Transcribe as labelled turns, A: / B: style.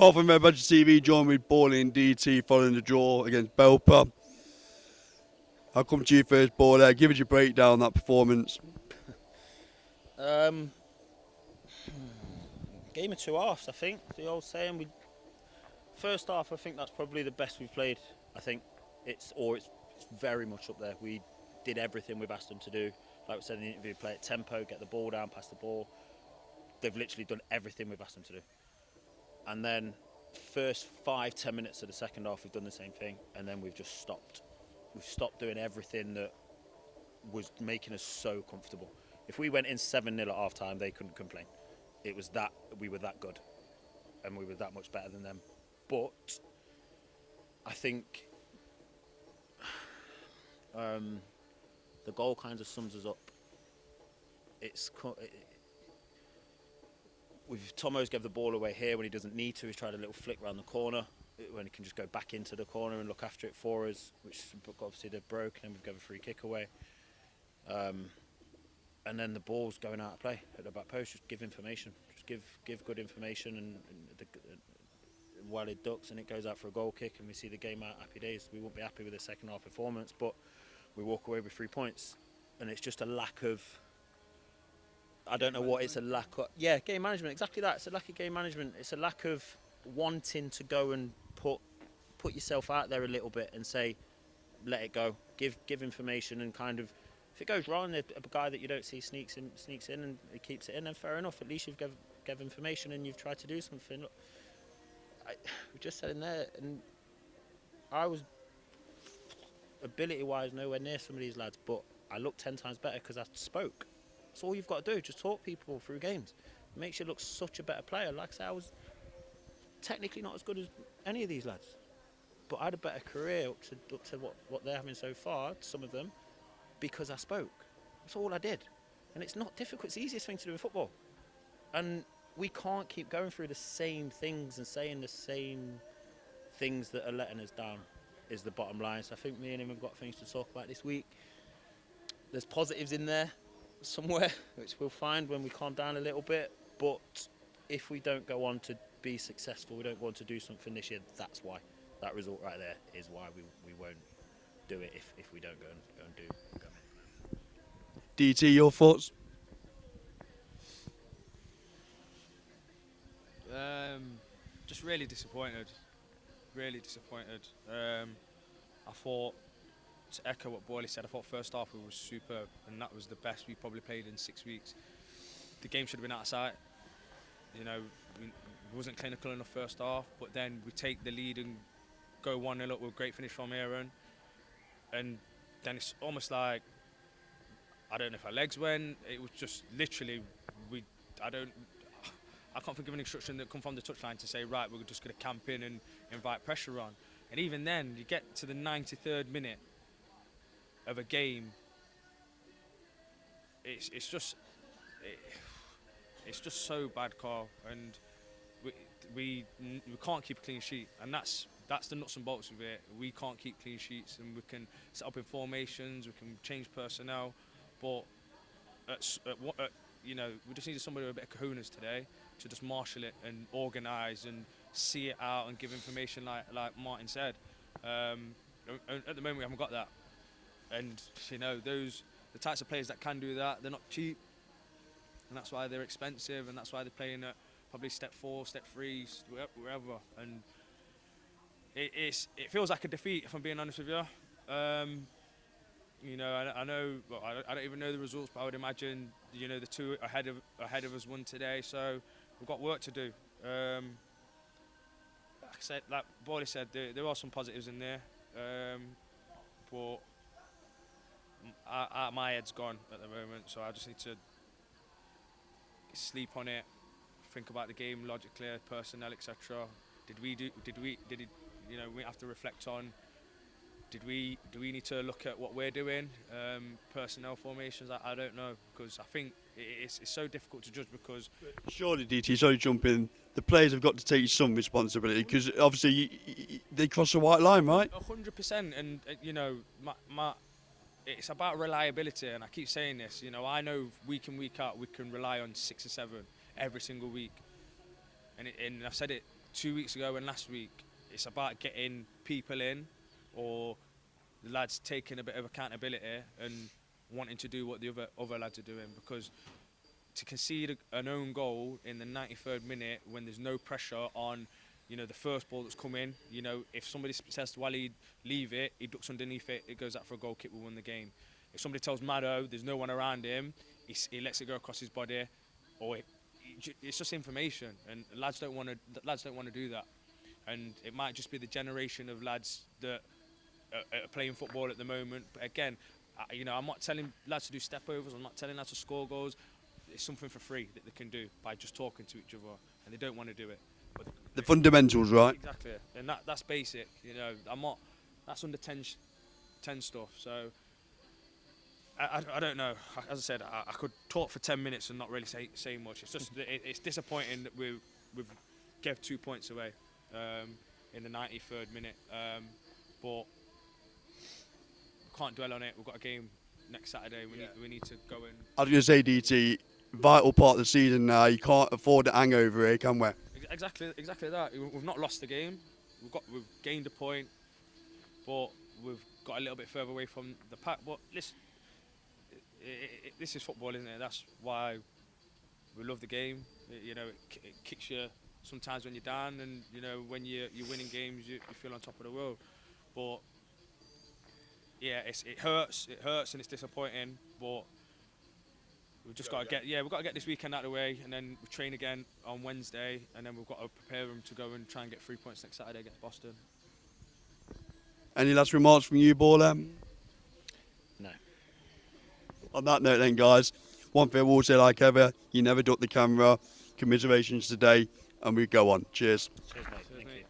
A: Carl from Red Badger TV, joined with Bally and DT following the draw against Belper. I'll come to you first, Bally. Give us your breakdown on that performance.
B: Um, Game of two halves, I think. The old saying. First half, I think that's probably the best we've played. I think it's very much up there. We did everything we've asked them to do. Like we said in the interview, play at tempo, get the ball down, pass the ball. They've literally done everything we've asked them to do. And then first 5-10 minutes of the second half, we've done the same thing, and then we've just stopped. We've stopped doing everything that was making us so comfortable. If we went in 7-0 at half time, they couldn't complain. It was that we were that good, and we were that much better than them. But I think the goal kind of sums us up. Tomo's gave the ball away here when he doesn't need to. He's tried a little flick around the corner when he can just go back into the corner and look after it for us, which obviously they've broken, and we've given a free kick away. And then the ball's going out of play at the back post. Just give information. Just give good information, and while it ducks and it goes out for a goal kick, and we see the game out. Happy days. We won't be happy with the second half performance, but we walk away with 3 points, and it's just a lack of. I don't know what it's a lack of. Yeah, game management. Exactly that. It's a lack of game management. It's a lack of wanting to go and put yourself out there a little bit and say, let it go. Give information, and kind of, if it goes wrong, a guy that you don't see sneaks in and he keeps it in, then fair enough. At least you've gave information and you've tried to do something. Look, we just said in there, and I was ability-wise nowhere near some of these lads, but I look 10 times better because I spoke. That's all you've got to do. Just talk people through games. It makes you look such a better player. Like I said, I was technically not as good as any of these lads, but I had a better career up to what they're having so far, some of them, because I spoke. That's all I did. And it's not difficult. It's the easiest thing to do in football. And we can't keep going through the same things and saying the same things that are letting us down, is the bottom line. So I think me and him have got things to talk about this week. There's positives in there somewhere, which we'll find when we calm down a little bit. But if we don't go on to be successful, we don't go on to do something this year, that's why. That result right there is why we won't do it if we don't go and do.
A: DT, your thoughts?
C: Just really disappointed. Really disappointed. I thought, to echo what Boyley said, I thought first half we were superb, and that was the best we probably played in 6 weeks. The game should have been out of sight. You know, we wasn't clinical enough first half, but then we take the lead and go 1-0 up with a great finish from Aaron, and then it's almost like, I don't know if our legs went. It was just literally, I can't think of an instruction that come from the touchline to say, right, we're just going to camp in and invite pressure on. And even then, you get to the 93rd minute of a game, it's just so bad, Carl. And we can't keep a clean sheet, and that's the nuts and bolts of it. We can't keep clean sheets, and we can set up in formations, we can change personnel, but you know, we just needed somebody with a bit of kahunas today to just marshal it and organise and see it out and give information, like Martin said. At the moment, we haven't got that, and you know, the types of players that can do that, they're not cheap, and that's why they're expensive, and that's why they're playing at probably step 4, step 3, wherever. And it feels like a defeat, if I'm being honest with you. You know, I know. Well, I don't even know the results, but I would imagine, you know, the two ahead of us won today. So we've got work to do. Like I said, like Boyley said, there are some positives in there, but my head's gone at the moment. So I just need to sleep on it, think about the game logically, personnel, etc. Did it? You know, we have to reflect on. Do we need to look at what we're doing, personnel formations? I don't know, because I think it's so difficult to judge, because
A: Surely, DT, sorry to jump in, the players have got to take some responsibility, because obviously they cross a white line, right?
C: 100%, and you know, it's about reliability, and I keep saying this. You know, I know week in, week out we can rely on 6 or 7 every single week, and I've said it 2 weeks ago and last week, it's about getting people in, or the lads taking a bit of accountability and wanting to do what the other lads are doing. Because to concede an own goal in the 93rd minute when there's no pressure on, the first ball that's come in, if somebody says to Wally, leave it, he ducks underneath it, it goes out for a goal kick, we win the game. If somebody tells Maddo there's no one around him, he lets it go across his body, or it's just information, and lads don't want to do that. And it might just be the generation of lads that are playing football at the moment. But again, I'm not telling lads to do step overs. I'm not telling lads to score goals. It's something for free that they can do by just talking to each other, and they don't want to do it. But
A: The fundamentals, right?
C: exactly, and that's basic. I'm not. That's under 10 stuff. So I don't know. As I said, I could talk for 10 minutes and not really say much. It's just it's disappointing that we've gave 2 points away in the 93rd minute, but we can't dwell on it. We've got a game next Saturday. We need to go and.
A: I was going to say, DT, vital part of the season now. You can't afford the hangover here, can we?
C: Exactly that. We've not lost the game. We've gained a point, but we've got a little bit further away from the pack. But listen, this is football, isn't it? That's why we love the game. It kicks you sometimes when you're down, and when you're winning games, you feel on top of the world. But yeah, it hurts, and it's disappointing. But we've just got to we've got to get this weekend out of the way, and then we train again on Wednesday, and then we've got to prepare them to go and try and get 3 points next Saturday against Boston.
A: Any last remarks from you, Baller?
B: No.
A: On that note then, guys, one thing I will say, like ever, you never duck the camera. Commiserations today, and we go on. Cheers.
B: Cheers, mate.
C: Cheers,
B: Thank
C: mate.
B: you.